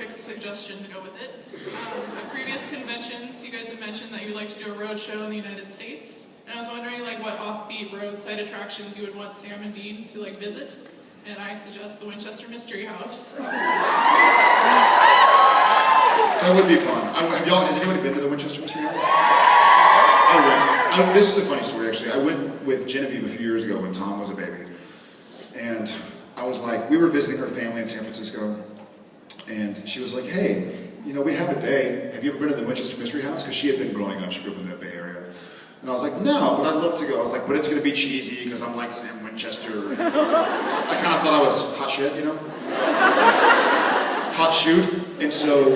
perfect suggestion to go with it. At previous conventions, you guys have mentioned that you would like to do a road show in the United States. And I was wondering like what offbeat roadside attractions you would want Sam and Dean to like visit. And I suggest the Winchester Mystery House. That would be fun. Has anybody been to the Winchester Mystery House? I went. This is a funny story, actually. I went with Genevieve a few years ago when Tom was a baby. And I was like, we were visiting her family in San Francisco. And she was like, hey, you know, we have a day. Have you ever been to the Winchester Mystery House? Because she had been growing up. She grew up in the Bay Area. And I was like, no, but I'd love to go. I was like, but it's going to be cheesy because I'm like Sam Winchester. I kind of thought I was hot shit, you know? Hot shoot. And so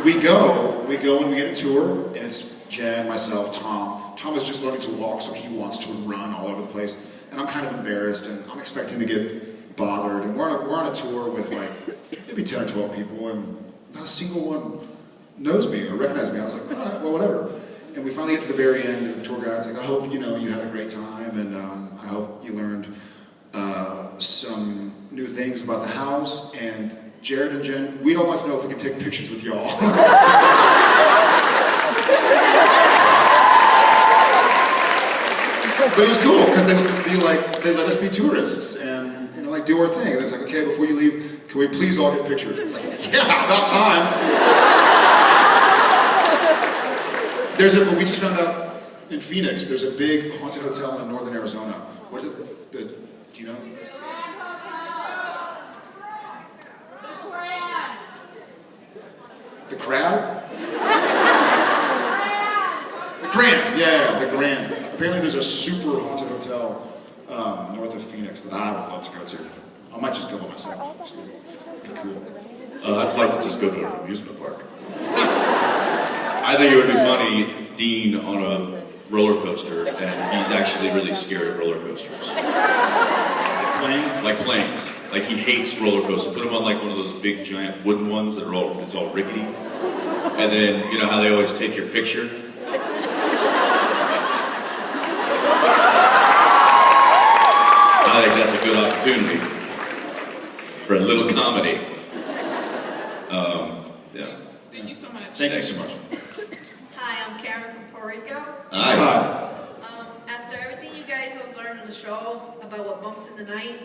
we go and we get a tour, and it's Jen, myself, Tom. Tom is just learning to walk, so he wants to run all over the place. And I'm kind of embarrassed, and I'm expecting to get bothered. And we're on a tour with like maybe 10 or 12 people, and not a single one knows me or recognizes me. I was like, all right, well, whatever. And we finally get to the very end, and the tour guide's like, I hope you had a great time, and I hope you learned some new things about the house. And Jared and Jen, we don't like to know if we can take pictures with y'all. But it was cool, because they let us be tourists, and like do our thing. And it's like, okay, before you leave, can we please all get pictures? It's like, yeah, about time. We just found out in Phoenix, there's a big haunted hotel in northern Arizona. What is it? Do you know? The Crab? The Grand, yeah, the Grand. Apparently there's a super haunted hotel north of Phoenix that I would love to go to. I might just go by myself. It'd be cool. I'd like to just go to an amusement park. I think it would be funny, Dean on a roller coaster, and he's actually really scared of roller coasters. Like planes? Like planes. Like he hates roller coasters. Put him on like one of those big giant wooden ones that are it's all rickety. And then, you know how they always take your picture? I think that's a good opportunity for a little comedy. Yeah. Thank you so much. Thank you so much. Hi, I'm Karen from Puerto Rico. Hi. After everything you guys have learned on the show about what bumps in the night,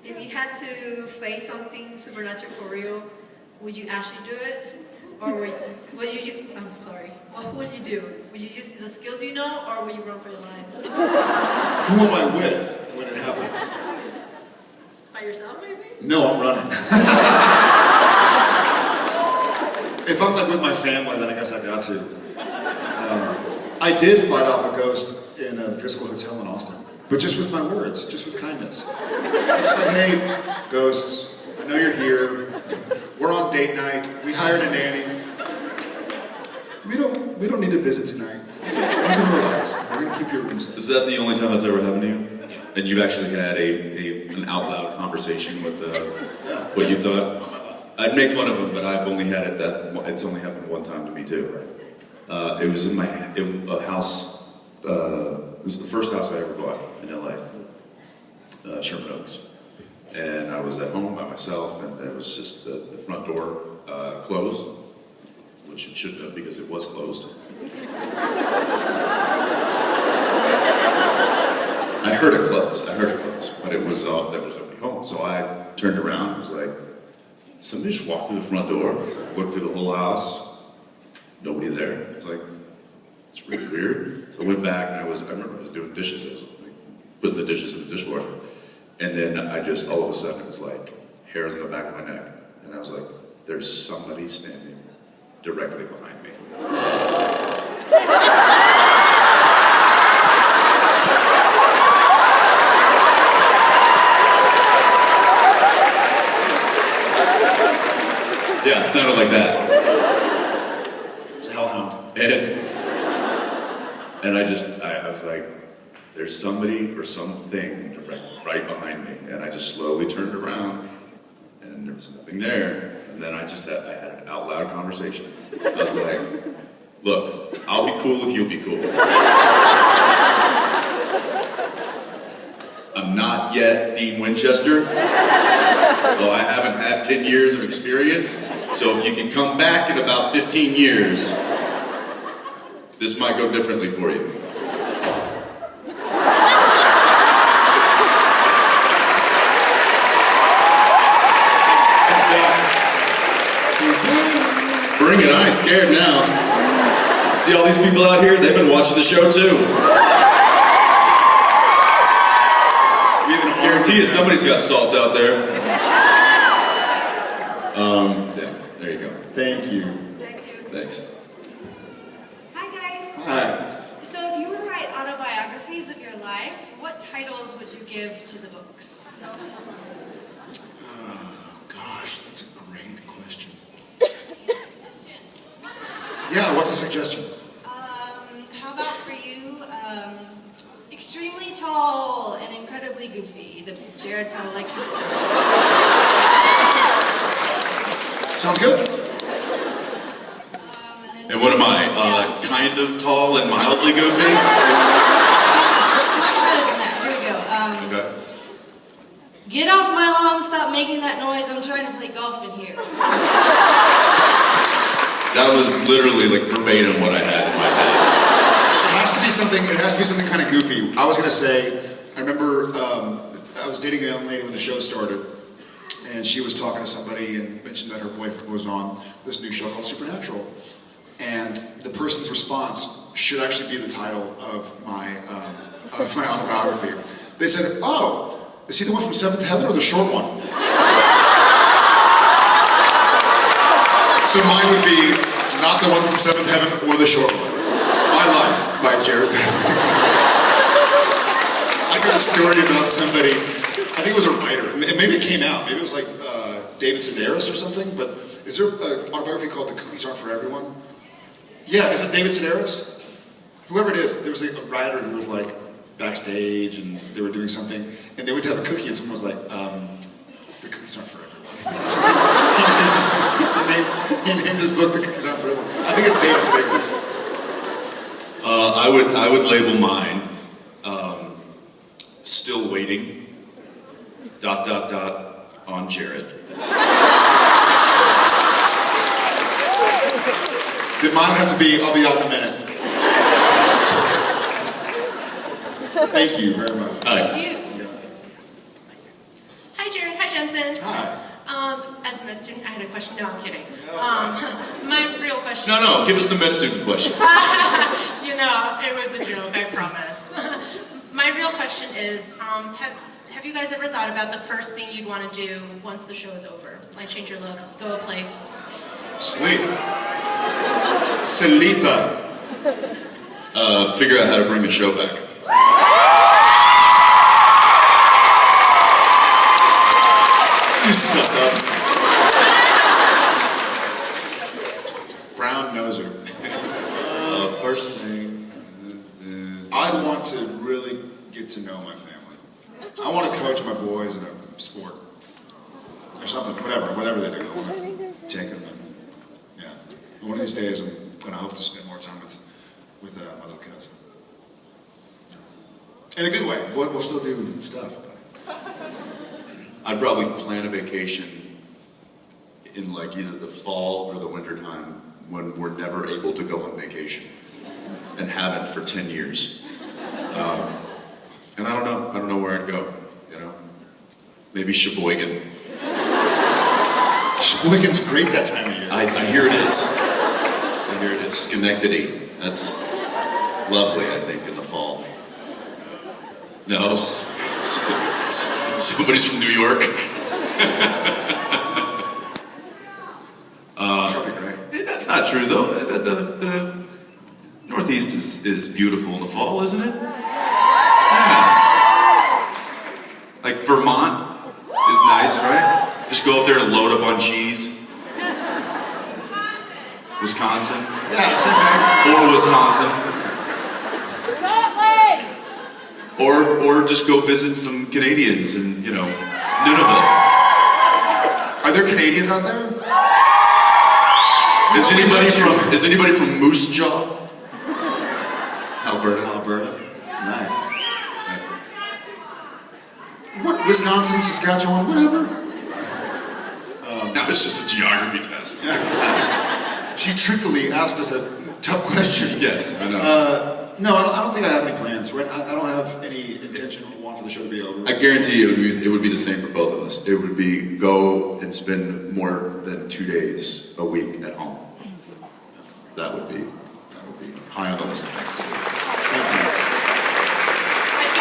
if you had to face something supernatural for real, would you actually do it? Or what would you do? Would you use the skills you know, or would you run for your life? Who am I with when it happens? By yourself, maybe? No, I'm running. If I'm like with my family, then I guess I got to. I did fight off a ghost in the Driscoll Hotel in Austin, but just with my words, just with kindness. I'm just like, hey, ghosts, I know you're here. We're on date night. We hired a nanny. We don't need to visit tonight. You can relax. We're gonna keep your room safe. Is that the only time that's ever happened to you? And you've actually had an out loud conversation with what you thought? I'd make fun of him, but I've only had it it's only happened one time to me too. It was in a house. It was the first house I ever bought in LA, Sherman Oaks. And I was at home by myself, and there was just the front door closed, which it shouldn't have because it was closed. I heard it close, but there was nobody home. So I turned around and was like, somebody just walked through the front door. So I looked through the whole house, nobody there. I was like, it's really weird. So I went back, and I remember I was doing dishes. I was like, putting the dishes in the dishwasher. And then I just, all of a sudden, it was like hairs on the back of my neck. And I was like, there's somebody standing directly behind me. Yeah, it sounded like that. It's a hellhound. And I was like, there's somebody or something right behind me. And I just slowly turned around, and there was nothing there. And then I had an out loud conversation. I was like, look, I'll be cool if you'll be cool. I'm not yet Dean Winchester, so I haven't had 10 years of experience. So if you can come back in about 15 years, this might go differently for you. Bring it, I ain't scared now. See all these people out here? They've been watching the show too. Guarantee you somebody's got salt out there. Yeah, there you go. Thank you. Thank you. Thanks. Hi guys. Hi. So if you were to write autobiographies of your lives, what titles would you give to the books? Gosh, that's a great question. Yeah, what's a suggestion? How about for you, extremely tall and incredibly goofy, the Jared Padalecki story. Sounds good. And what am I? Kind of tall and mildly goofy? No. Much better than that. Here we go. Okay. Get off my lawn, stop making that noise, I'm trying to play golf in here. That was literally like verbatim what I had in my head. It has to be something kind of goofy. I was gonna say, I remember I was dating a young lady when the show started, and she was talking to somebody and mentioned that her boyfriend was on this new show called Supernatural. And the person's response should actually be the title of my autobiography. They said, "Oh, is he the one from Seventh Heaven or the short one?" So mine would be not the one from Seventh Heaven or the short one. My Life by Jared Padalecki. I heard a story about somebody, I think it was a writer, maybe it came out, maybe it was like David Sedaris or something, but is there an autobiography called The Cookies Aren't for Everyone? Yeah, is it David Sedaris? Whoever it is, there was like a writer who was like backstage and they were doing something, and they went to have a cookie and someone was like, the cookies aren't for everyone. So he named his book The Cookies Aren't for Everyone. I think it's David Sedaris. I would label mine, Still Waiting, ... on Jared. Then mine have to be, I'll be out in a minute. Thank you very much. Hi. Thank you. Hi, Jared. Hi, Jensen. Hi. As a med student, I had a question. No, I'm kidding. My real question. No, give us the med student question. You know, it was a joke, I promise. My real question is, have you guys ever thought about the first thing you'd want to do once the show is over? Like change your looks, go a place? Sleep. Salipa. Figure out how to bring the show back. You suck up. Brown noser. First thing... I'd want to really get to know my family. I want to coach my boys in a sport. Or something, whatever they do. I want to take them and, yeah. And one of these days I'm going to hope to spend more time with my little kids. In a good way. We'll still do stuff. But. I'd probably plan a vacation in like either the fall or the winter time when we're never able to go on vacation and haven't for 10 years. And I don't know where I'd go, you know? Maybe Sheboygan. Sheboygan's great that time of year. I hear it is. I hear it is. Schenectady. That's lovely, I think, in the fall. No. Somebody's from New York. That'd be great. That's not true, though. The Northeast is beautiful in the fall, isn't it? Yeah. Like Vermont is nice, right? Just go up there and load up on cheese. Wisconsin. Yeah, same thing. Or Wisconsin. Or just go visit some Canadians in, you know, Nunavut. Are there Canadians out there? Is anybody from Moose Jaw? Alberta. Nice. What? Wisconsin, Saskatchewan, whatever. Now, It's just a geography test. She trickily asked us a tough question. Yes, I know. No, I don't think I have any plans. Right? I don't have any intention or want for the show to be over. I guarantee you it would be the same for both of us. It would be go and spend more than 2 days a week at home. That would be high on the list of things to do.